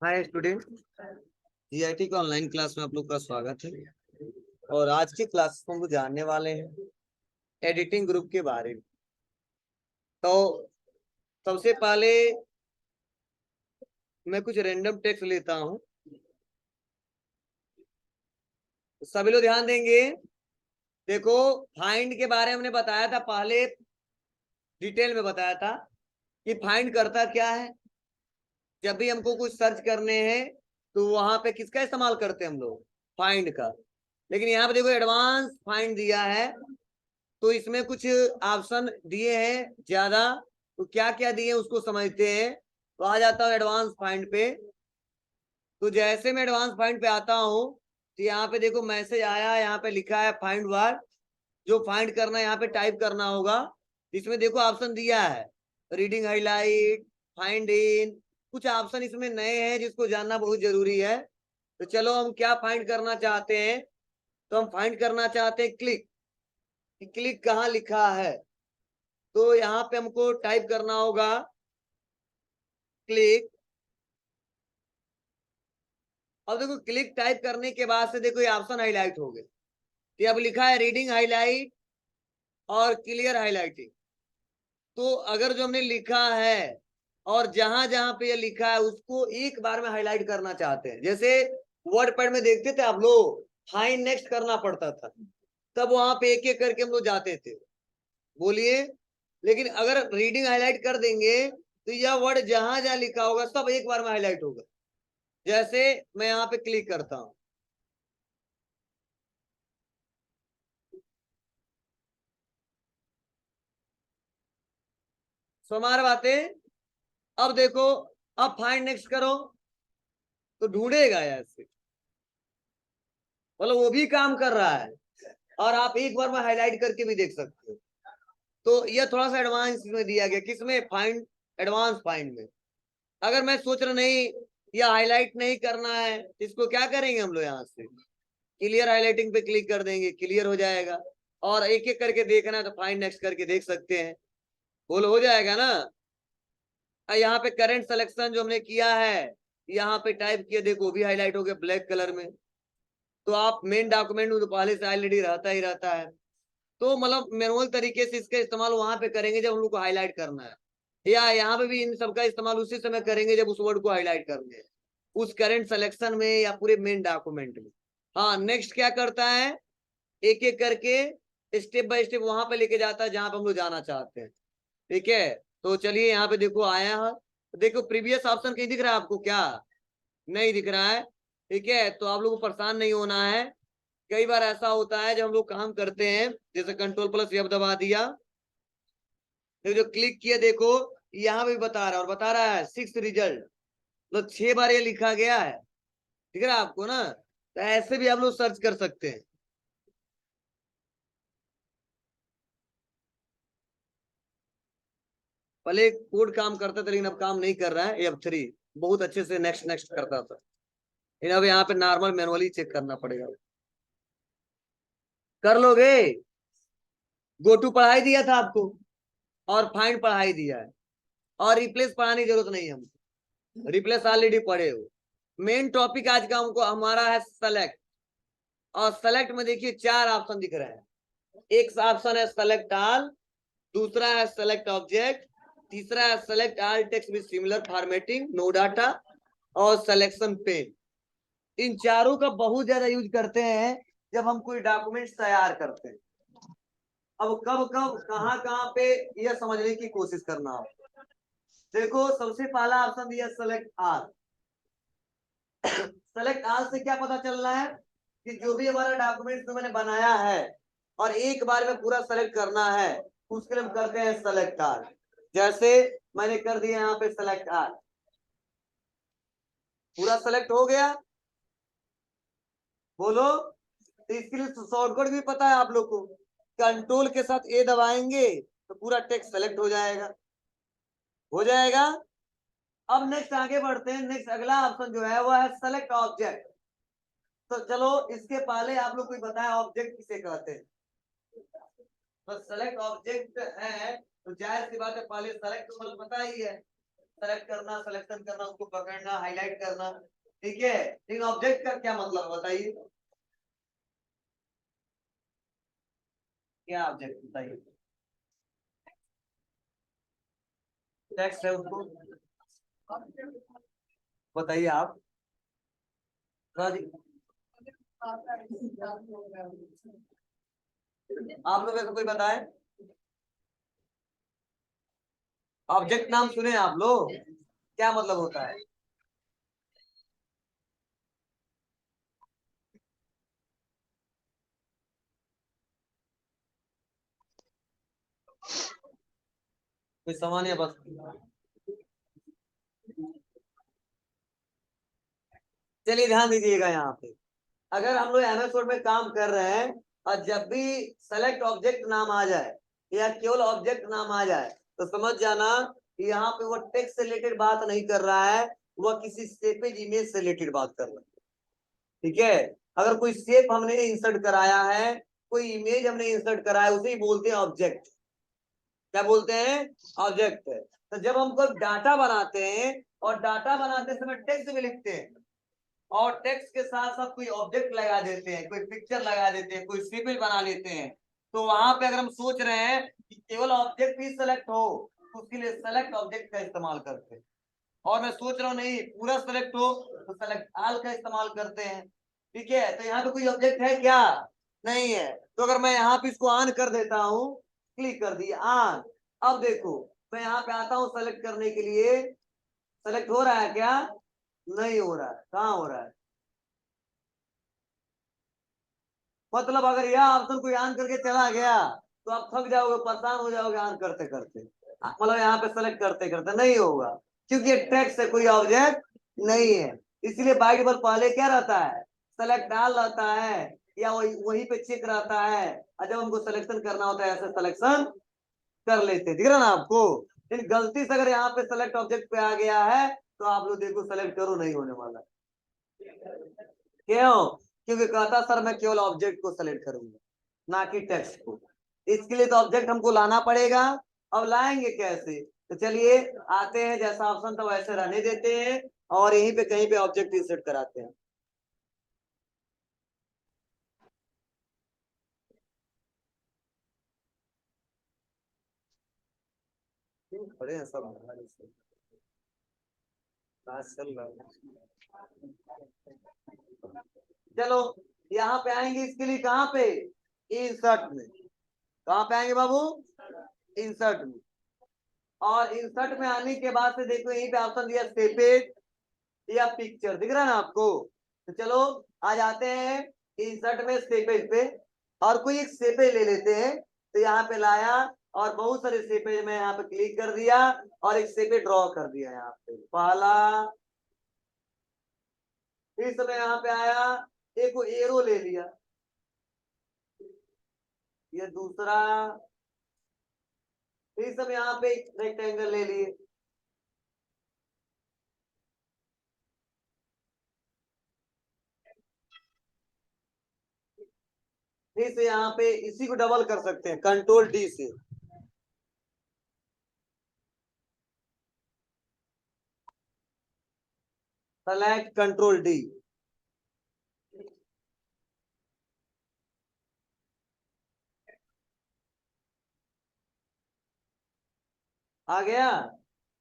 Hi student. GIT के online class में आप लोग का स्वागत है। और आज की क्लास में हम लोग जानने वाले हैं एडिटिंग ग्रुप के बारे में। तो सबसे पहले मैं कुछ रैंडम टेक्स्ट लेता हूं, सभी लोग ध्यान देंगे। देखो, फाइंड के बारे में हमने बताया था, पहले डिटेल में बताया था कि फाइंड करता क्या है। जब भी हमको कुछ सर्च करने हैं तो वहां पे किसका इस्तेमाल करते हैं हम लोग, फाइंड का। लेकिन यहाँ पे देखो एडवांस फाइंड दिया है, तो इसमें कुछ ऑप्शन दिए हैं ज्यादा। तो क्या क्या दिए उसको समझते हैं। तो आ जाता हूँ एडवांस फाइंड पे। तो जैसे मैं एडवांस फाइंड पे आता हूँ तो यहाँ पे देखो मैसेज आया, यहाँ पे लिखा है फाइंड वर्ड। जो फाइंड करना है यहाँ पे टाइप करना होगा। इसमें देखो ऑप्शन दिया है, रीडिंग हाईलाइट, फाइंड इन। कुछ ऑप्शन इसमें नए हैं जिसको जानना बहुत जरूरी है। तो चलो हम क्या फाइंड करना चाहते हैं। तो हम फाइंड करना चाहते हैं क्लिक। क्लिक कहाँ लिखा है, तो यहाँ पे हमको टाइप करना होगा क्लिक। अब देखो क्लिक टाइप करने के बाद से देखो ये ऑप्शन हाईलाइट हो गए। तो अब लिखा है रीडिंग हाईलाइट और क्लियर हाईलाइटिंग। तो अगर जो हमने लिखा है और जहां जहां पे ये लिखा है उसको एक बार में हाईलाइट करना चाहते हैं, जैसे वर्ड पैड में देखते थे आप लोग, फाइंड नेक्स्ट करना पड़ता था, तब वहां पे एक एक करके हम लोग जाते थे। बोलिए। लेकिन अगर रीडिंग हाईलाइट कर देंगे तो यह वर्ड जहां जहां लिखा होगा सब एक बार में हाईलाइट होगा। जैसे मैं यहाँ पे क्लिक करता हूं, समार बातें। अब देखो, अब फाइंड नेक्स्ट करो तो ढूंढेगा ऐसे, मतलब वो भी काम कर रहा है और आप एक बार में हाईलाइट करके भी देख सकते हो। तो यह थोड़ा सा एडवांस में दिया गया, किसमें, फाइंड, एडवांस फाइंड में। अगर मैं सोच रहा नहीं या हाईलाइट नहीं करना है, इसको क्या करेंगे हम लोग, यहाँ से क्लियर हाईलाइटिंग पे क्लिक कर देंगे, क्लियर हो जाएगा। और एक एक करके देखना है तो फाइंड नेक्स्ट करके देख सकते हैं। बोलो, हो जाएगा ना। यहाँ पे करंट सिलेक्शन जो हमने किया है, यहाँ पे टाइप किया, देखो वो भी हाईलाइट हो गया ब्लैक कलर में। तो आप मेन डॉक्यूमेंट में तो पहले से ऑलरेडी रहता ही रहता है। तो मतलब मैनुअल तरीके से इसका इस्तेमाल वहां पे करेंगे जब हम लोग को हाईलाइट करना है, या यहाँ पे भी इन सबका इस्तेमाल उसी समय करेंगे जब उस वर्ड को हाईलाइट करना है, उस करंट सिलेक्शन में या पूरे मेन डॉक्यूमेंट में। हाँ, नेक्स्ट क्या करता है, एक एक करके स्टेप बाय स्टेप वहां पे लेके जाता है जहां पे हम लोग जाना चाहते हैं। ठीक है। तो चलिए यहाँ पे देखो आया है, देखो प्रीवियस ऑप्शन कहीं दिख रहा है आपको क्या, नहीं दिख रहा है। ठीक है, तो आप लोग को परेशान नहीं होना है। कई बार ऐसा होता है जब हम लोग काम करते हैं, जैसे कंट्रोल प्लस एफ दबा दिया, तो जो क्लिक किया देखो यहाँ पे बता रहा है, और बता रहा है 6 रिजल्ट, मतलब 6 बार ये लिखा गया है। ठीक है ना आपको ना, तो ऐसे भी आप लोग सर्च कर सकते हैं। पहले कोड काम करता था लेकिन अब काम नहीं कर रहा है, F3 बहुत अच्छे से नेक्स्ट नेक्स्ट करता था। लेकिन अब यहाँ पे नॉर्मल मैनुअली चेक करना पड़ेगा। कर लोगे। गो टू पढ़ाई दिया था आपको, और फाइंड पढ़ाई दिया है, और रिप्लेस पढ़ाने की जरूरत नहीं है हमको, रिप्लेस ऑलरेडी पढ़े हो। मेन टॉपिक आज का हमको हमारा है सेलेक्ट। और सेलेक्ट में देखिए 4 ऑप्शन दिख रहे हैं। एक ऑप्शन है सेलेक्ट ऑल, दूसरा है सेलेक्ट ऑब्जेक्ट, तीसरा है select all text with similar formatting no data, और सिलेक्शन पेन। इन चारों का बहुत ज्यादा यूज करते हैं जब हम कोई डॉक्यूमेंट तैयार करते हैं। अब कब कब कहाँ कहाँ पे यह समझने की कोशिश करना आप। देखो सबसे पहला ऑप्शन दिया सेलेक्ट ऑल। सेलेक्ट ऑल से क्या पता चल रहा है कि जो भी हमारा डॉक्यूमेंट जो मैंने बनाया है और एक बार में पूरा सेलेक्ट करना है, उसके लिए हम करते हैं सेलेक्ट ऑल। जैसे मैंने कर दिया यहाँ पे सेलेक्ट ऑल, पूरा सेलेक्ट हो गया। बोलो। तो इसके लिए शॉर्टकट भी पता है आप लोग को, कंट्रोल के साथ ए दबाएंगे तो पूरा टेक्स्ट सेलेक्ट हो जाएगा। हो जाएगा। अब नेक्स्ट आगे बढ़ते हैं, नेक्स्ट अगला ऑप्शन जो है वो है सेलेक्ट ऑब्जेक्ट। तो चलो इसके पहले आप लोग को बताया ऑब्जेक्ट किसे कहते हैं। तो सेलेक्ट ऑब्जेक्ट है तो जाहिर सी बात है, पहले सेलेक्ट मतलब पता ही है। सेलेक्ट करना, सिलेक्शन करना, उसको पकड़ना, हाईलाइट करना, ठीक है। लेकिन ऑब्जेक्ट का क्या मतलब बताइए, क्या ऑब्जेक्ट बताइए। टेक्स्ट है उसको बताइए आप। हाँ जी, आप लोग ऐसा कोई बताए, ऑब्जेक्ट नाम सुने आप लोग, क्या मतलब होता है। कोई सामान या बस। चलिए ध्यान दीजिएगा यहाँ पे, अगर हम लोग एमएस वर्ड में काम कर रहे हैं और जब भी सेलेक्ट ऑब्जेक्ट नाम आ जाए या केवल ऑब्जेक्ट नाम आ जाए तो समझ जाना कि यहाँ पे वो टेक्स्ट से रिलेटेड बात नहीं कर रहा है, वह किसी शेपेज इमेज से रिलेटेड बात कर रहा है, ठीक है। अगर कोई शेप हमने इंसर्ट कराया है, कोई इमेज हमने इंसर्ट कराया है, उसे ही बोलते हैं ऑब्जेक्ट। क्या बोलते हैं, ऑब्जेक्ट है। तो जब हम कोई डाटा बनाते हैं और डाटा बनाते समय टेक्स्ट भी लिखते हैं और टेक्स्ट के साथ साथ कोई ऑब्जेक्ट लगा देते हैं, कोई पिक्चर लगा देते हैं, कोई सिंबल बना लेते हैं, तो वहां पे अगर हम सोच रहे हैं कि केवल ऑब्जेक्ट ही सेलेक्ट हो तो उसके लिए सेलेक्ट ऑब्जेक्ट का इस्तेमाल करते हैं। और मैं सोच रहा हूँ नहीं पूरा सेलेक्ट हो तो सेलेक्ट ऑल का इस्तेमाल करते हैं, ठीक है। तो यहाँ पे कोई ऑब्जेक्ट है क्या, नहीं है। तो अगर मैं यहाँ पे इसको ऑन कर देता हूँ, क्लिक कर दिया ऑन, अब देखो मैं यहाँ पे आता हूँ सेलेक्ट करने के लिए, सेलेक्ट हो रहा है क्या, नहीं हो रहा है, कहाँ हो रहा है। मतलब अगर यह ऑप्शन कोई ऑन करके चला गया तो आप थक जाओगे, परेशान हो जाओगे ऑन करते करते, मतलब यहाँ पे सेलेक्ट करते करते नहीं होगा, क्योंकि टेक्स्ट से कोई ऑब्जेक्ट नहीं है। इसलिए बाई डिफॉल्ट पहले क्या रहता है, सेलेक्ट डाल रहता है या वही वहीं पे चेक रहता है, और जब हमको सिलेक्शन करना होता है ऐसे सिलेक्शन कर लेते, दिख रहा ना आपको। लेकिन गलती से अगर यहाँ पे सेलेक्ट ऑब्जेक्ट पे आ गया है तो आप लोग देखो सेलेक्ट करो नहीं होने वाला, क्यों, क्योंकि कहता सर मैं केवल ऑब्जेक्ट को सेलेक्ट करूंगा ना कि टेक्स्ट को। इसके लिए तो ऑब्जेक्ट हमको लाना पड़ेगा। अब लाएंगे कैसे, तो चलिए आते हैं, जैसा ऑप्शन था वैसे रहने देते हैं और यहीं पे कहीं पे ऑब्जेक्ट इंसर्ट कराते हैं। खड़े हैं सब, क्लास चल रहा है। चलो यहाँ पे आएंगे, इसके लिए कहाँ पे, इंसर्ट में। कहाँ पे आएंगे बाबू, इंसर्ट में। और इंसर्ट में आने के बाद से देखो यहीं पे ऑप्शन दिया सेपेज या पिक्चर, दिख रहा है ना आपको। तो चलो आ जाते हैं इंसर्ट में सेपेज पे, और कोई एक सेपेज ले लेते हैं। तो यहाँ पे लाया और बहुत सारे सेपेज में यहाँ पे क्लिक कर दिया और एक सेपेज ड्रॉ कर दिया यहाँ पे पहला। फिर समय यहाँ पे आया, एक एरो ले लिया, ये दूसरा। फिर समय यहाँ पे एक रेक्टेंगल ले लिए, फिर से यहाँ पे इसी को डबल कर सकते हैं कंट्रोल डी से। सेलेक्ट कंट्रोल डी, आ गया।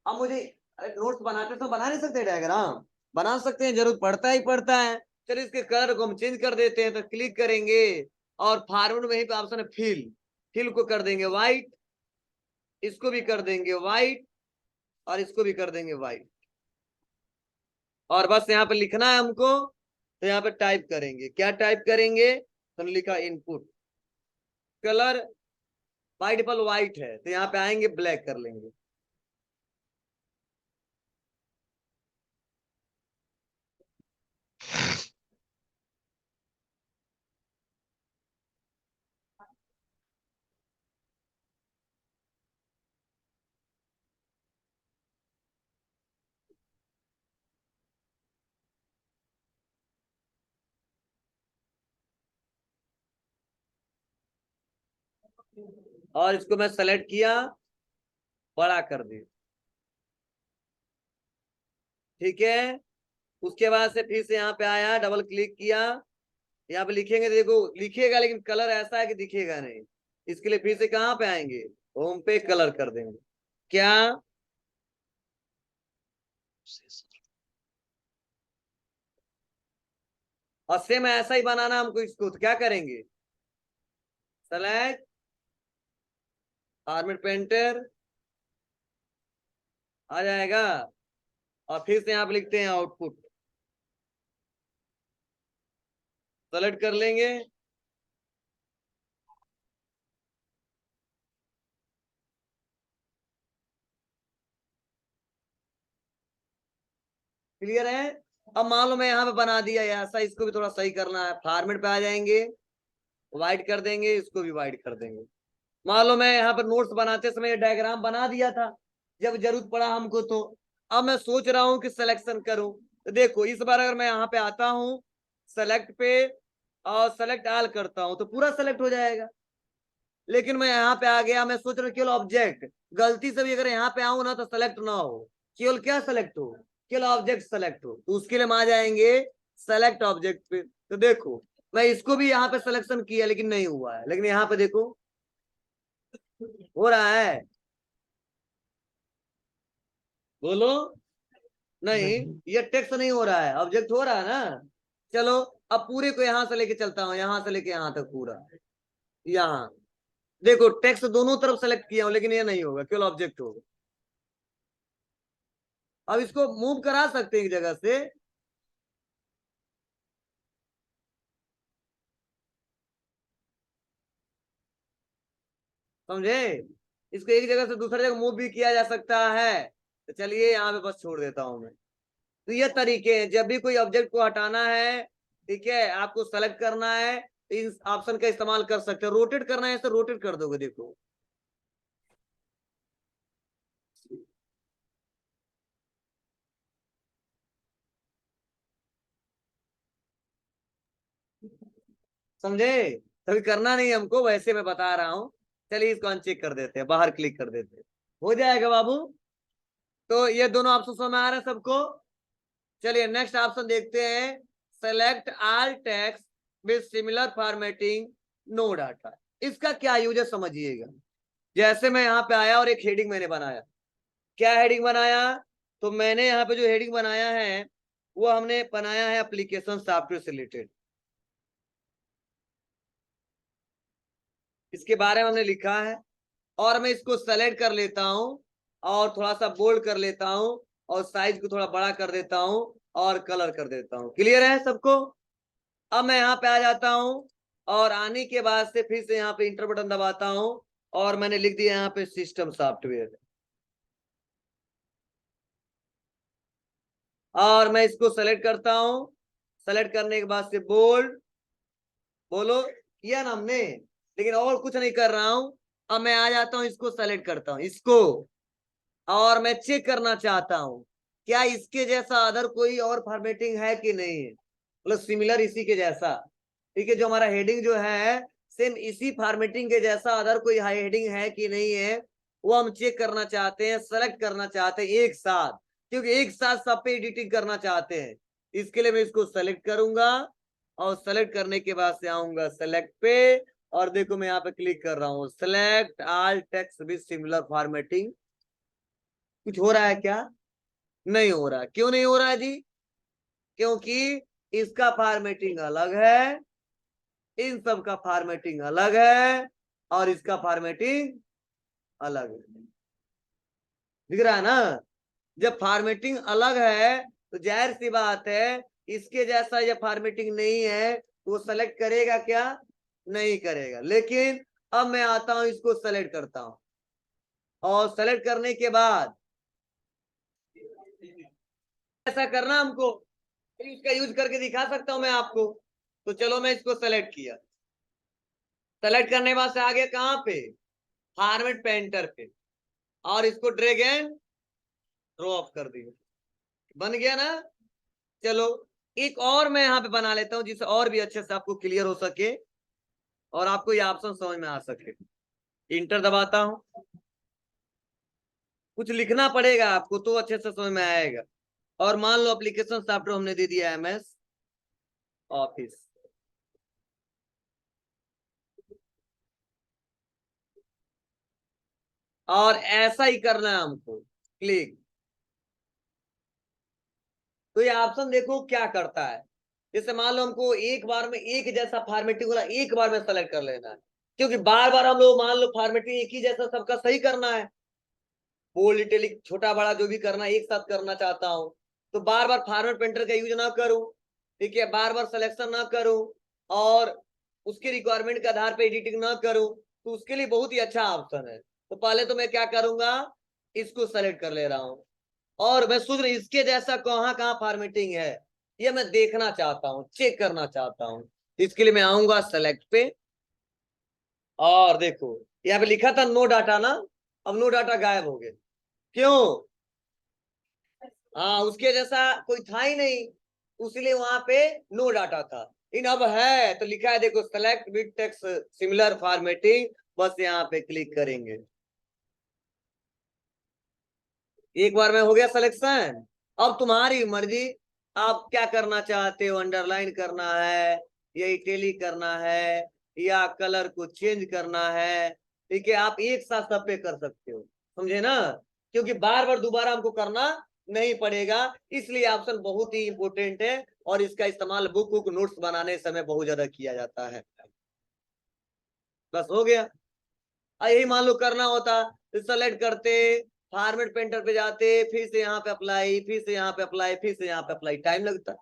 अब मुझे नोट्स बनाते तो बना नहीं सकते डायग्राम, बना सकते हैं, जरूर पड़ता ही पड़ता है। चलिए इसके कलर को हम चेंज कर देते हैं, तो क्लिक करेंगे और फॉर्मेट में ही ऑप्शन है फिल, फिल को कर देंगे व्हाइट, इसको भी कर देंगे व्हाइट और इसको भी कर देंगे व्हाइट। और बस यहाँ पे लिखना है हमको, तो यहाँ पे टाइप करेंगे, क्या टाइप करेंगे, तो लिखा input, colour by default white है तो यहाँ पे आएंगे ब्लैक कर लेंगे। और इसको मैं सेलेक्ट किया, बड़ा कर दिया, ठीक है। उसके बाद से फिर से यहाँ पे आया, डबल क्लिक किया, यहाँ पे लिखेंगे, देखो लिखिएगा लेकिन कलर ऐसा है कि दिखेगा नहीं। इसके लिए फिर से कहाँ पे आएंगे, होम पे कलर कर देंगे क्या। और सेम ऐसा ही बनाना हमको इसको, तो क्या करेंगे, सेलेक्ट फॉर्मेट पेंटर आ जाएगा, और फिर से यहाँ पे लिखते हैं आउटपुट, सेलेक्ट कर लेंगे। क्लियर है। अब मान लो मैं यहाँ पे बना दिया ऐसा, इसको भी थोड़ा सही करना है, फॉर्मेट पे आ जाएंगे, वाइट कर देंगे, इसको भी वाइट कर देंगे। मान लो मैं यहाँ पर नोट्स बनाते समय डायग्राम बना दिया था, जब जरूरत पड़ा हमको, तो अब मैं सोच रहा हूँ कि सिलेक्शन करूं, तो देखो इस बार अगर मैं यहाँ पे आता हूँ सेलेक्ट पे और सेलेक्ट ऑल करता हूँ तो पूरा सेलेक्ट हो जाएगा। लेकिन मैं यहाँ पे आ गया, मैं सोच रहा हूँ केवल ऑब्जेक्ट, गलती से भी अगर यहाँ पे आऊं ना तो सेलेक्ट ना हो, केवल क्या सेलेक्ट हो, केवल ऑब्जेक्ट सेलेक्ट हो, तो उसके लिए हम आ जाएंगे सेलेक्ट ऑब्जेक्ट पे। तो देखो मैं इसको भी यहाँ पे सिलेक्शन किया लेकिन नहीं हुआ है, लेकिन यहाँ पे देखो हो रहा है, बोलो। नहीं, ये टेक्स्ट नहीं हो रहा है, ऑब्जेक्ट हो रहा है ना। चलो अब पूरे को यहां से लेके चलता हूँ, यहां से लेके यहां तक पूरा, यहाँ देखो टेक्स्ट दोनों तरफ सेलेक्ट किया हूं लेकिन ये नहीं होगा, केवल ऑब्जेक्ट होगा। अब इसको मूव करा सकते हैं एक जगह से, समझे, इसको एक जगह से दूसरी जगह मूव भी किया जा सकता है। तो चलिए यहाँ पे बस छोड़ देता हूं मैं। तो ये तरीके हैं, जब भी कोई ऑब्जेक्ट को हटाना है, ठीक है, आपको सेलेक्ट करना है, तो इस ऑप्शन का इस्तेमाल कर सकते हो। रोटेट करना है तो रोटेट कर दोगे, देखो समझे। तभी करना नहीं हमको, वैसे मैं बता रहा हूँ। चलिए इसको अनचेक कर देते हैं, बाहर क्लिक कर देते हैं, हो जाएगा बाबू। तो ये दोनों ऑप्शन समझ में आ रहे हैं सबको। चलिए नेक्स्ट ऑप्शन देखते हैं, select all text with similar formatting, no data. इसका क्या यूज है समझिएगा। जैसे मैं यहाँ पे आया और एक हेडिंग मैंने बनाया, क्या हेडिंग बनाया, तो मैंने यहाँ पे जो हेडिंग बनाया है वो हमने बनाया है एप्लीकेशन सॉफ्टवेयर से रिलेटेड, इसके बारे में हमने लिखा है। और मैं इसको सेलेक्ट कर लेता हूं और थोड़ा सा बोल्ड कर लेता हूं और साइज को थोड़ा बड़ा कर देता हूं और कलर कर देता हूं। क्लियर है सबको। अब मैं यहाँ पे आ जाता हूं और आने के बाद से फिर से यहाँ पे इंटर बटन दबाता हूं और मैंने लिख दिया यहाँ पे सिस्टम सॉफ्टवेयर, और मैं इसको सेलेक्ट करता हूं। सेलेक्ट करने के बाद से बोल्ड, बोलो, किया ना हमने, लेकिन और कुछ नहीं कर रहा हूं। अब मैं आ जाता हूं, इसको सेलेक्ट करता हूं इसको, और मैं चेक करना चाहता हूं क्या इसके जैसा अदर कोई और फॉर्मेटिंग है कि नहीं है, मतलब सिमिलर इसी के जैसा। ठीक है, जो हमारा हेडिंग जो है सेम इसी फॉर्मेटिंग के जैसा अदर कोई हेडिंग है कि नहीं है, वो हम चेक करना चाहते हैं, सेलेक्ट करना चाहते हैं एक साथ, क्योंकि एक साथ सब पे एडिटिंग करना चाहते हैं। इसके लिए मैं इसको सेलेक्ट करूंगा और सेलेक्ट करने के बाद से आऊंगा सेलेक्ट पे, और देखो मैं यहाँ पे क्लिक कर रहा हूँ select all text with similar formatting. कुछ हो रहा है क्या, नहीं हो रहा, क्यों नहीं हो रहा है जी, क्योंकि इसका फॉर्मेटिंग अलग है, इन सब का फॉर्मेटिंग अलग है, और इसका फॉर्मेटिंग अलग है। दिख रहा है ना। जब फॉर्मेटिंग अलग है तो जाहिर सी बात है इसके जैसा ये फॉर्मेटिंग नहीं है तो वो सेलेक्ट करेगा क्या, नहीं करेगा। लेकिन अब मैं आता हूं, इसको सेलेक्ट करता हूं, और सेलेक्ट करने के बाद ऐसा करना हमको, फिर इसका यूज करके दिखा सकता हूं मैं आपको। तो चलो मैं इसको सेलेक्ट किया, सेलेक्ट करने के बाद से आ गया कहां पे, फॉर्मेट पेंटर पे, और इसको ड्रैग एंड ड्रॉप कर दिया, बन गया ना। चलो एक और मैं यहाँ पे बना लेता हूँ जिससे और भी अच्छे से आपको क्लियर हो सके और आपको ये ऑप्शन समझ में आ सके। इंटर दबाता हूँ, कुछ लिखना पड़ेगा आपको तो अच्छे से समझ में आएगा। और मान लो एप्लीकेशन सॉफ्टवेयर हमने दे दिया MS ऑफिस। और ऐसा ही करना है हमको, क्लिक। तो ये ऑप्शन देखो क्या करता है। जैसे मान लो हमको एक बार में एक जैसा फॉर्मेटिंग वाला एक बार में सेलेक्ट कर लेना है, क्योंकि बार बार हम लोग मान लो फॉर्मेटिंग एक ही जैसा सबका सही करना है, बोल्ड इटैलिक छोटा बड़ा जो भी करना है एक साथ करना चाहता हूँ, तो बार बार फॉर्मेट पेंटर का यूज ना करूं, ठीक है, बार बार सिलेक्शन ना करूं, और उसके रिक्वायरमेंट के आधार पर एडिटिंग ना करूं, तो उसके लिए बहुत ही अच्छा ऑप्शन है। तो पहले तो मैं क्या करूंगा, इसको सेलेक्ट कर ले रहा हूँ, और मैं सोच रहा इसके जैसा कहाँ कहाँ फॉर्मेटिंग है ये मैं देखना चाहता हूँ, चेक करना चाहता हूँ। इसके लिए मैं आऊंगा सेलेक्ट पे, और देखो यहाँ पे लिखा था नो डाटा ना, अब नो डाटा गायब हो गए। क्यों? हाँ, उसके जैसा कोई था ही नहीं, इसलिए वहां पे नो डाटा था। इन अब है तो लिखा है देखो, select with text similar formatting, बस यहाँ पे क्लिक करेंगे। एक बार में हो गया सिलेक्शन। अब तुम्हारी मर्जी, आप क्या करना चाहते हो, अंडरलाइन करना है या इटैलिक करना है या कलर को चेंज करना है, ठीक है, आप एक साथ सब पे कर सकते हो, समझे ना, क्योंकि बार बार दोबारा हमको करना नहीं पड़ेगा, इसलिए ऑप्शन बहुत ही इंपॉर्टेंट है, और इसका इस्तेमाल बुक बुक नोट्स बनाने समय बहुत ज्यादा किया जाता है। बस हो गया। यही मान लो करना होता तो सेलेक्ट करते, फॉर्मेट पेंटर पे जाते, फिर से यहाँ पे अप्लाई, फिर से यहाँ पे अप्लाई, फिर से यहाँ पे अप्लाई, टाइम लगता।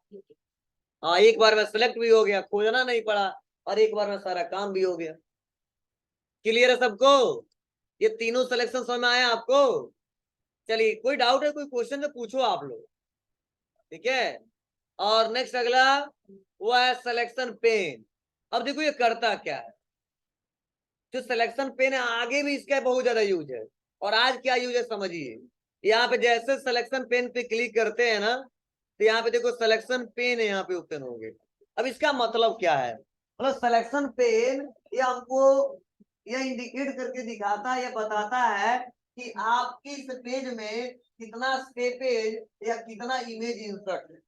हाँ, एक बार में सेलेक्ट भी हो गया, खोजना नहीं पड़ा, और एक बार में सारा काम भी हो गया। क्लियर है सबको? ये तीनों सिलेक्शन समझ में आया आपको? चलिए, कोई डाउट है, कोई क्वेश्चन तो पूछो आप लोग, ठीक है। और नेक्स्ट अगला वो है सिलेक्शन पेन। अब देखो ये करता क्या है, जो सिलेक्शन पेन है आगे भी इसका बहुत ज्यादा यूज है, और आज क्या यूज है समझिए। यहाँ पे जैसे सिलेक्शन पेन पे क्लिक करते हैं ना, तो यहाँ पे देखो सिलेक्शन पेन है यहाँ पे ओपन हो गए। अब इसका मतलब क्या है, मतलब सिलेक्शन पेन ये हमको यह इंडिकेट करके दिखाता है, यह बताता है कि आपकी इस पेज में कितना स्टेपेज या कितना इमेज इंसर्ट है,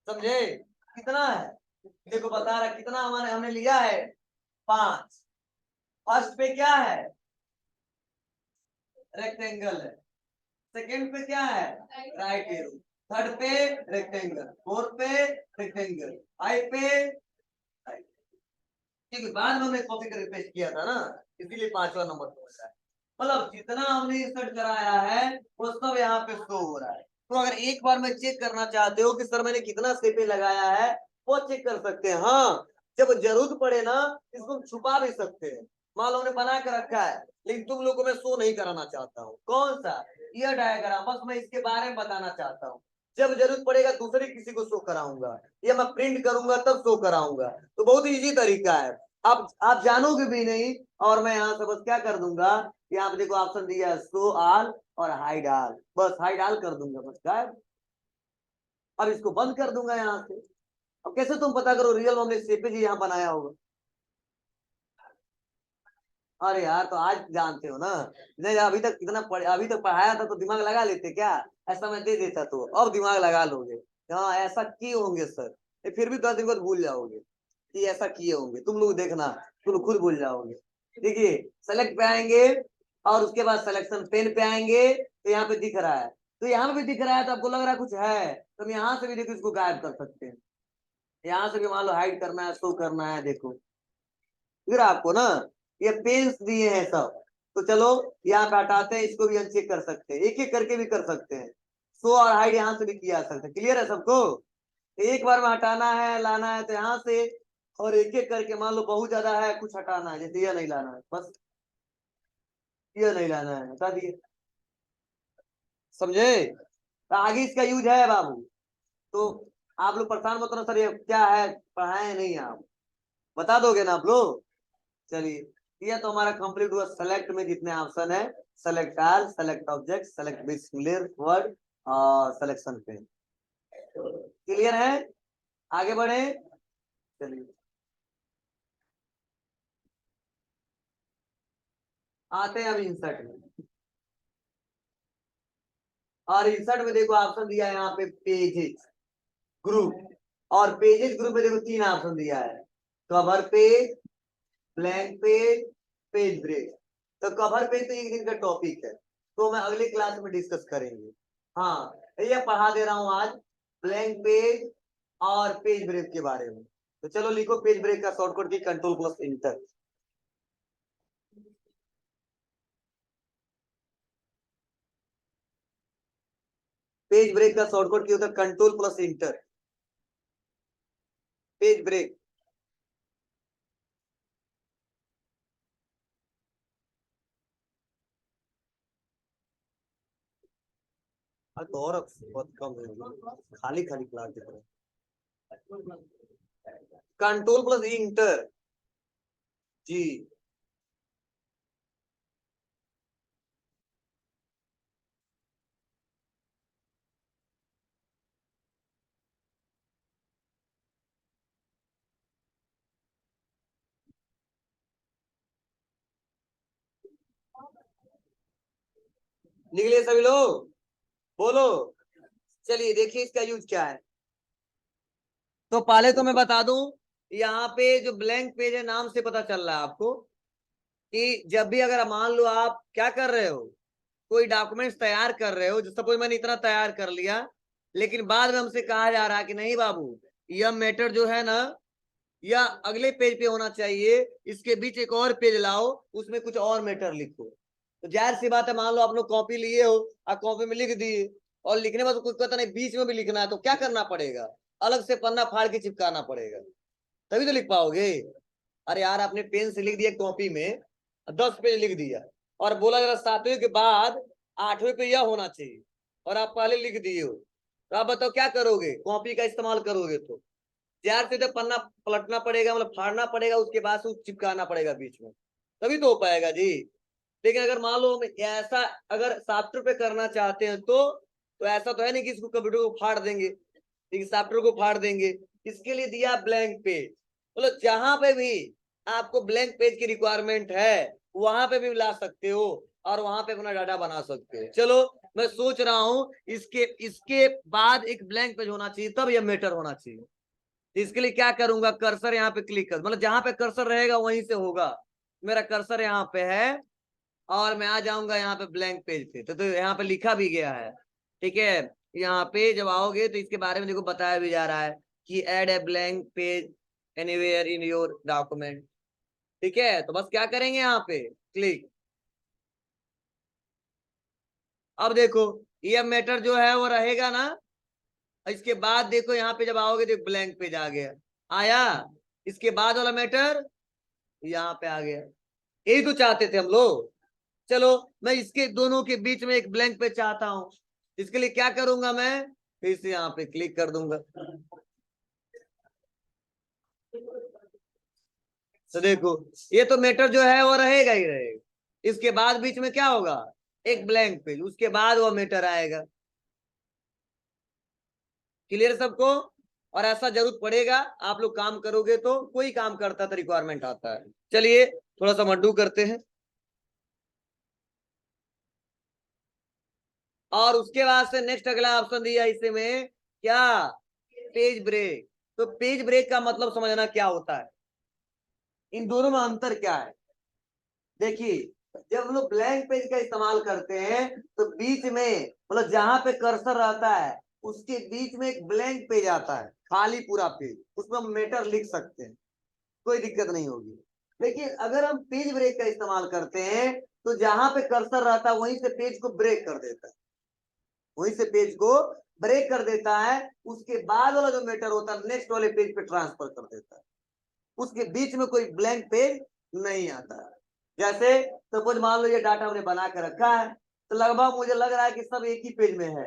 समझे, कितना है। देखो बता रहा कितना हमारे हमने लिया है, 5। फर्स्ट पे क्या है, रेक्टेंगल है। सेकंड पे क्या है, राइट एरो। थर्ड पे रेक्टेंगल, फोर्थ पे रेक्टेंगल, फाइव पे, क्योंकि बाद में हमने कॉपी करके पेस्ट किया था ना, इसीलिए 5वां नंबर पे होता है। मतलब जितना हमने इंसर्ट कराया है वो सब यहाँ पे शो हो रहा है। तो अगर एक बार में चेक करना चाहते हो कि सर मैंने कितना स्टेपे लगाया है, वो चेक कर सकते हैं। हाँ, जब जरूरत पड़े ना, इसको हम छुपा भी सकते हैं। मान लो हमने बना कर रखा है, लेकिन तुम लोगों को मैं शो नहीं कराना चाहता हूँ, कौन सा, ये डायग्राम, बस मैं इसके बारे में बताना चाहता हूँ। जब जरूरत पड़ेगा दूसरे किसी को शो कराऊंगा, या मैं प्रिंट करूंगा तब शो कराऊंगा। तो बहुत इजी तरीका है, आप जानोगे भी नहीं। और मैं यहाँ से बस क्या कर दूंगा, यहाँ पे देखो ऑप्शन दिया है शो ऑल और हाइड ऑल, बस हाइड ऑल कर दूंगा, बस गायब। अब इसको बंद कर दूंगा यहाँ से। अब कैसे तुम पता करो रियल हमने सेपेज यहाँ बनाया होगा। अरे यार, तो आज जानते हो ना, नहीं अभी तक कितना अभी तक पढ़ाया था तो दिमाग लगा लेते क्या, ऐसा मैं दे देता तो अब दिमाग लगा लोगे। हाँ, ऐसा किए होंगे सर, फिर भी 10 दिन बाद भूल जाओगे कि ऐसा किए होंगे, तुम लोग देखना, तुम खुद भूल जाओगे। देखिए, सेलेक्ट पे आएंगे, और उसके बाद सिलेक्शन पेन पे आएंगे, तो यहाँ पे दिख रहा है, तो यहाँ पे भी दिख रहा है, तो आपको लग रहा है कुछ है, तो हम यहाँ से भी देखो इसको गायब कर सकते हैं। यहाँ से भी मान लो हाइड करना है, शो करना है, देखो फिर आपको ना ये पेन्स दिए हैं सब, तो चलो यहाँ पे हटाते हैं, इसको भी अनचेक कर सकते हैं, एक एक करके भी कर सकते हैं। शो और हाइड यहाँ से भी किया जा सकता है। क्लियर है सबको? तो एक बार में हटाना है लाना है तो यहाँ से, और एक एक करके मान लो बहुत ज्यादा है कुछ हटाना है, जैसे ये नहीं लाना है, बस ये नहीं लाना है, हटा दिए, समझे। तो आगे इसका यूज है बाबू। तो आप लोग परेशान मत होना सर ये क्या है, पढ़ाए नहीं आप, बता दोगे ना आप लोग। चलिए, ये तो हमारा कंप्लीट हुआ। सेलेक्ट में जितने ऑप्शन है, select all, select object, select with word, और सिलेक्शन पे, क्लियर है? आगे बढ़े, चलिए आते हैं अब इंसर्ट में। और इंसर्ट में देखो ऑप्शन दिया है यहाँ पे पेजेस ग्रुप, और पेजेस ग्रुप में देखो 3 ऑप्शन दिया है, cover page, blank page, page break. तो कवर पेज तो एक दिन का टॉपिक है, तो मैं अगले क्लास में डिस्कस करेंगे। हाँ, ये पढ़ा दे रहा हूँ आज ब्लैंक पेज और पेज ब्रेक के बारे में। तो चलो लिखो पेज ब्रेक का शॉर्टकट की control plus enter. Page break का शॉर्टकट क्या होता है? Control plus enter, page break. तो और बहुत कम है, खाली खाली क्लास दिख रहा है। कंट्रोल प्लस इंटर जी। लिख लिए सभी लोग? बोलो। चलिए देखिए इसका यूज क्या है। तो पहले तो मैं बता दूं, यहाँ पे जो ब्लैंक पेज है नाम से पता चल रहा है आपको कि जब भी अगर मान लो आप क्या कर रहे हो, कोई डॉक्यूमेंट्स तैयार कर रहे हो, सपोज मैंने इतना तैयार कर लिया, लेकिन बाद में हमसे कहा जा रहा है कि नहीं बाबू, यह मैटर जो है ना, या अगले पेज पे होना चाहिए, इसके बीच एक और पेज लाओ, उसमें कुछ और मैटर लिखो। तो जाहिर सी बात है, मान लो आप लोग कॉपी लिए हो और कॉपी में लिख दिए, और लिखने में तो कुछ पता नहीं बीच में भी लिखना है, तो क्या करना पड़ेगा? अलग से पन्ना फाड़ के चिपकाना पड़ेगा, तभी तो लिख पाओगे। अरे यार, आपने पेन से लिख दिया कॉपी में, 10 पेज लिख दिया, और बोला जरा 7वें के बाद 8वें पे यह होना चाहिए, और आप पहले लिख दिए हो, तो आप बताओ क्या करोगे? कॉपी का इस्तेमाल करोगे तो यार सीधे पन्ना पलटना पड़ेगा, मतलब फाड़ना पड़ेगा, उसके बाद से चिपकाना पड़ेगा बीच में, तभी तो हो पाएगा जी। लेकिन अगर मान लो हम ऐसा अगर सॉफ्टवेयर पे करना चाहते हैं तो ऐसा तो है नहीं कि इसको कंप्यूटर को फाड़ देंगे, ठीक है, सॉफ्टवेयर को फाड़ देंगे। इसके लिए दिया ब्लैंक पेज, मतलब जहां पे भी आपको ब्लैंक पेज की रिक्वायरमेंट है वहां पे भी ला सकते हो, और वहां पे अपना डाटा बना सकते हो। चलो, मैं सोच रहा हूँ इसके इसके बाद एक ब्लैंक पेज होना चाहिए, तब यह मैटर होना चाहिए। इसके लिए क्या करूंगा, कर्सर यहाँ पे क्लिक कर, मतलब जहां पे कर्सर रहेगा वहीं से होगा। मेरा कर्सर यहाँ पे है, और मैं आ जाऊंगा यहाँ पे ब्लैंक पेज पे, तो यहाँ पे लिखा भी गया है, ठीक है। यहाँ पे जब आओगे तो इसके बारे में देखो बताया भी जा रहा है कि add a blank page anywhere in your document, ठीक है। तो बस क्या करेंगे यहाँ पे क्लिक। अब देखो ये मैटर जो है वो रहेगा ना, इसके बाद देखो यहाँ पे जब आओगे तो ब्लैंक पेज आ गया, आया। इसके बाद वाला मैटर यहाँ पे आ गया, यही तो चाहते थे हम लोग। चलो, मैं इसके दोनों के बीच में एक ब्लैंक पेज चाहता हूं, इसके लिए क्या करूंगा, मैं फिर से यहाँ पे क्लिक कर दूंगा। तो देखो ये तो मैटर जो है वो रहेगा ही रहेगा, इसके बाद बीच में क्या होगा, एक ब्लैंक पेज, उसके बाद वो मैटर आएगा। क्लियर सबको? और ऐसा जरूरत पड़ेगा, आप लोग काम करोगे तो, कोई काम करता तो रिक्वायरमेंट आता है। चलिए थोड़ा सा मड्डू करते हैं, और उसके बाद से नेक्स्ट अगला ऑप्शन दिया इसमें क्या, पेज ब्रेक। तो पेज ब्रेक का मतलब समझना क्या होता है, इन दोनों में अंतर क्या है। देखिए, जब हम लोग ब्लैंक पेज का इस्तेमाल करते हैं तो बीच में, मतलब जहां पे कर्सर रहता है उसके बीच में एक ब्लैंक पेज आता है, खाली पूरा पेज, उसमें हम मैटर लिख सकते हैं, कोई दिक्कत नहीं होगी। लेकिन अगर हम पेज ब्रेक का इस्तेमाल करते हैं तो जहां पे कर्सर रहता है वहीं से पेज को ब्रेक कर देता है, वहीं से पेज को ब्रेक कर देता है, उसके बाद वाला जो मैटर होता है नेक्स्ट वाले पेज पे ट्रांसफर कर देता है, उसके बीच में कोई ब्लैंक पेज नहीं आता है। जैसे सपोज मान लो ये डाटा हमने बना के रखा है, तो लगभग मुझे लग रहा है कि सब एक ही पेज में है,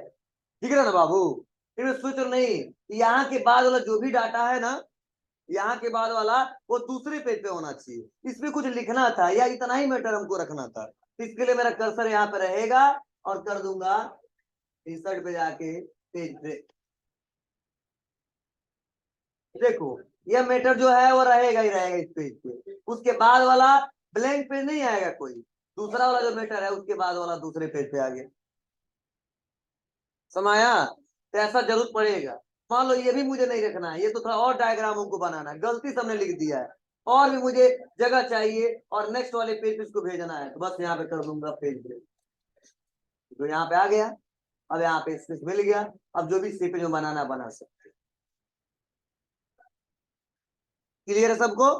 ठीक है ना बाबू? फिर सोच नहीं, यहाँ के बाद वाला जो भी डाटा है ना, यहाँ के बाद वाला वो दूसरे पेज पे होना चाहिए, इसमें कुछ लिखना था या इतना ही मैटर हमको रखना था। तो इसके लिए मेरा कर्सर यहाँ पे रहेगा, और कर दूंगा इंसर्ट पे जाके पेज ब्रेक। देखो ये मैटर जो है वो रहेगा ही रहेगा इस पेज पे, उसके बाद वाला ब्लैंक पेज नहीं आएगा कोई, दूसरा वाला जो मैटर है उसके बाद वाला दूसरे पेज पे आ गया। समाया, तो ऐसा जरूरत पड़ेगा। मान लो ये भी मुझे नहीं रखना है, ये तो थोड़ा और डायग्राम हमको बनाना है, गलती से हमने लिख दिया है, और भी मुझे जगह चाहिए और नेक्स्ट वाले पेज पे इसको भेजना है, तो बस यहाँ पे कर दूंगा पेज ब्रेक, तो यहाँ पे आ गया। अब यहाँ पे स्पेस मिल गया, अब जो भी सी पे जो बनाना बना सकते। क्लियर है सबको?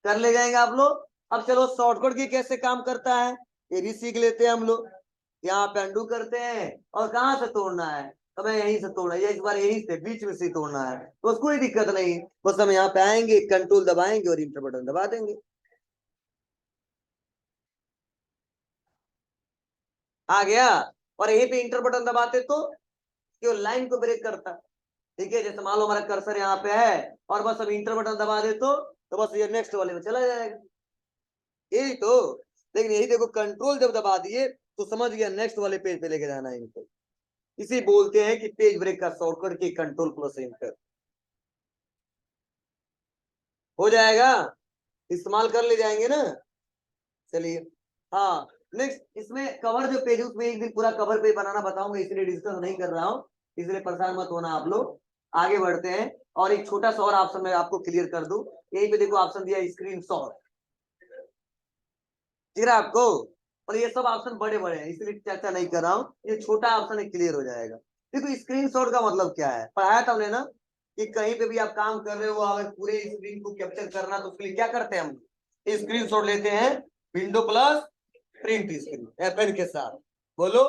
कर ले जाएंगे आप लोग। अब चलो शॉर्टकट की कैसे काम करता है ये भी सीख लेते हैं हम लोग। यहाँ पे अंडू करते हैं, और कहाँ से तोड़ना है, तो मैं यहीं से तोड़ना है, इस बार यहीं से बीच में से तोड़ना है, तो कोई दिक्कत नहीं। बस हम यहाँ पे आएंगे, कंट्रोल दबाएंगे और इंटर बटन दबा देंगे, आ गया। और यहीं पे इंटर बटन दबाते तो केवल लाइन को ब्रेक करता। ठीक है, जैसे मान लो हमारा कर्सर यहाँ पे है, और बस हम इंटर बटन दबा दे तो बस ये नेक्स्ट वाले में चला जाएगा, यही तो। लेकिन यही देखो, कंट्रोल जब दबा दिए तो समझ गया नेक्स्ट वाले पेज पे लेके जाना है इनको। इसी बोलते हैं कि पेज ब्रेक का शॉर्टकट की कंट्रोल प्लस इंटर। हो जाएगा, इस्तेमाल कर ले जाएंगे ना। चलिए, हाँ, नेक्स्ट इसमें कवर जो पेज है उसमें एक दिन पूरा कवर पेज बनाना बताऊंगा, इसलिए डिस्कस नहीं कर रहा हूँ, इसलिए परेशान मत होना आप लोग। आगे बढ़ते हैं, और एक छोटा सा और ऑप्शन मैं आपको क्लियर कर दूं। यहीं पे देखो ऑप्शन दिया स्क्रीन शॉट, दिख रहा है आपको? और ये सब ऑप्शन बड़े बड़े हैं, इसलिए चर्चा नहीं कर रहा हूँ, ये छोटा ऑप्शन है, क्लियर हो जाएगा। देखो स्क्रीनशॉट का मतलब क्या है, पढ़ाया था हमने ना, कि कहीं पे भी आप काम कर रहे हो, अगर पूरे स्क्रीन को कैप्चर करना तो उसके लिए क्या करते हैं हम, स्क्रीनशॉट लेते हैं, window plus print screen FN के साथ। बोलो।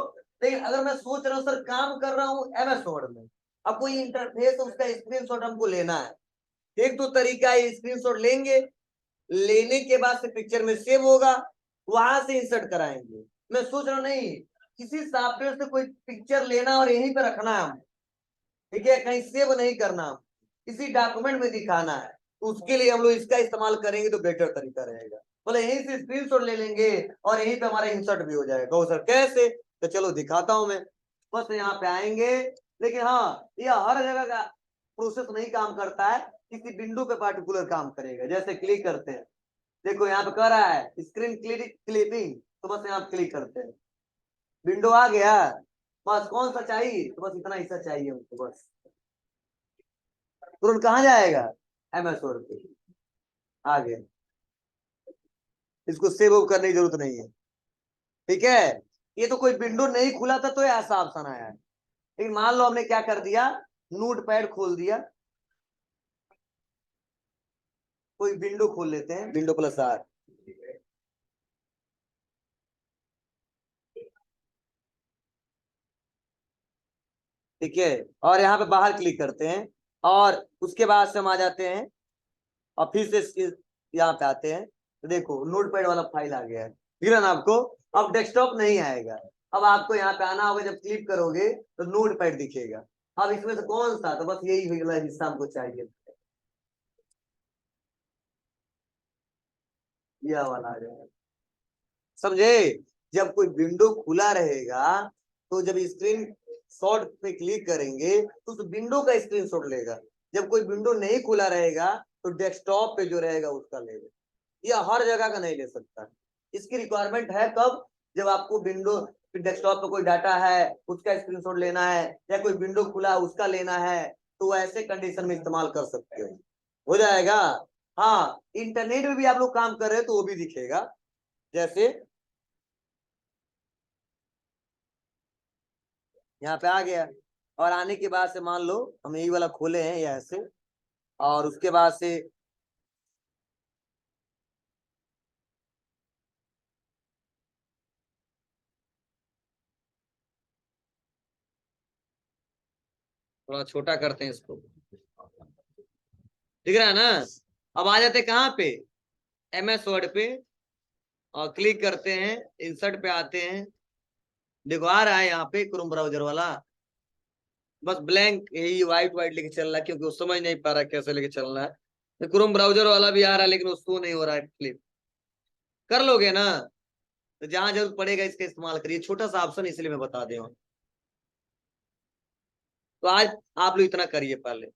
लेकिन अगर मैं सोच रहा हूँ सर काम कर रहा हूँ MS वर्ड में, अब कोई इंटरफेस उसका स्क्रीनशॉट हमको लेना है, एक तो तरीका है, स्क्रीनशॉट लेंगे, लेने के बाद से पिक्चर में सेव होगा, वहां से इंसर्ट कराएंगे। मैं सोच रहा हूँ नहीं, किसी सॉफ्टवेयर से कोई पिक्चर लेना और यहीं पे रखना है, ठीक है, कहीं सेव नहीं करना, किसी डॉक्यूमेंट में दिखाना है, उसके लिए हम लोग इसका इस्तेमाल करेंगे तो बेटर तरीका रहेगा। बोले यहीं से स्क्रीनशॉट ले लेंगे और यहीं पे हमारा इंसर्ट भी हो जाएगा। सर कैसे, तो चलो दिखाता हूं मैं। बस यहाँ पे आएंगे, लेकिन हाँ, यह हर जगह का प्रोसेस नहीं काम करता है, किसी बिंदु पे पार्टिकुलर काम करेगा। जैसे क्लिक करते हैं, देखो यहाँ पे कह रहा है स्क्रीन क्लिपिंग, तो बस यहाँ क्लिक करते हैं, विंडो आ गया। बस कौन सा चाहिए, तो बस इतना हिस्सा चाहिए हमको, बस तुरंत कहाँ जाएगा, MS वर्ड पे आ गया, इसको सेव करने की जरूरत नहीं है। ठीक है, ये तो कोई विंडो नहीं खुला था तो ऐसा ऑप्शन आया है। लेकिन मान लो हमने क्या कर दिया, नोट पैड खोल दिया, कोई विंडो खोल लेते हैं, विंडो प्लस R, ठीक है, और यहाँ पे बाहर क्लिक करते हैं, और उसके बाद से हम आ जाते हैं, और फिर से यहाँ पे आते हैं, तो देखो नोट पैड वाला फाइल आ गया है, ठीक है ना आपको। अब डेस्कटॉप नहीं आएगा, अब आपको यहाँ पे आना होगा, जब क्लिक करोगे तो नोट पैड दिखेगा। अब इसमें से कौन सा, तो बस यही वाला हिस्सा हमको चाहिए, यह वाला आ जाएगा, समझे। जब कोई विंडो खुला रहेगा तो जब स्क्रीन शॉट पे क्लिक करेंगे तो उस विंडो का स्क्रीन शॉट लेगा, जब कोई विंडो नहीं खुला रहेगा तो डेस्कटॉप पे जो रहेगा उसका लेगा। यह हर जगह का नहीं ले सकता, इसकी रिक्वायरमेंट है कब, जब आपको विंडो डेस्कटॉप पे कोई डाटा है उसका स्क्रीनशॉट लेना है, या कोई विंडो खुला है उसका लेना है, तो ऐसे कंडीशन में इस्तेमाल कर सकते हो जाएगा। हाँ, इंटरनेट में भी आप लोग काम कर रहे हैं तो वो भी दिखेगा। जैसे यहाँ पे आ गया, और आने के बाद से मान लो हम यही वाला खोले हैं ये ऐसे, और उसके बाद से थोड़ा छोटा करते हैं इसको, दिख रहा है ना। अब आ जाते कहाँ पे, MS वर्ड पे, और क्लिक करते हैं, इंसर्ट पे आते हैं, देखो आ रहा है यहाँ पे क्रोम ब्राउजर वाला, बस ब्लैंक यही व्हाइट व्हाइट लेके चल रहा है, क्योंकि वो समझ नहीं पा रहा कैसे लेके चलना है। तो क्रोम ब्राउजर वाला भी आ रहा है, लेकिन वो शो नहीं हो रहा है, क्लिक कर लोगे ना, तो जहां जरूरत पड़ेगा इसका इस्तेमाल करिए, छोटा सा ऑप्शन इसलिए मैं बता दे रहा हूँ। तो आज आप लोग इतना करिए पहले।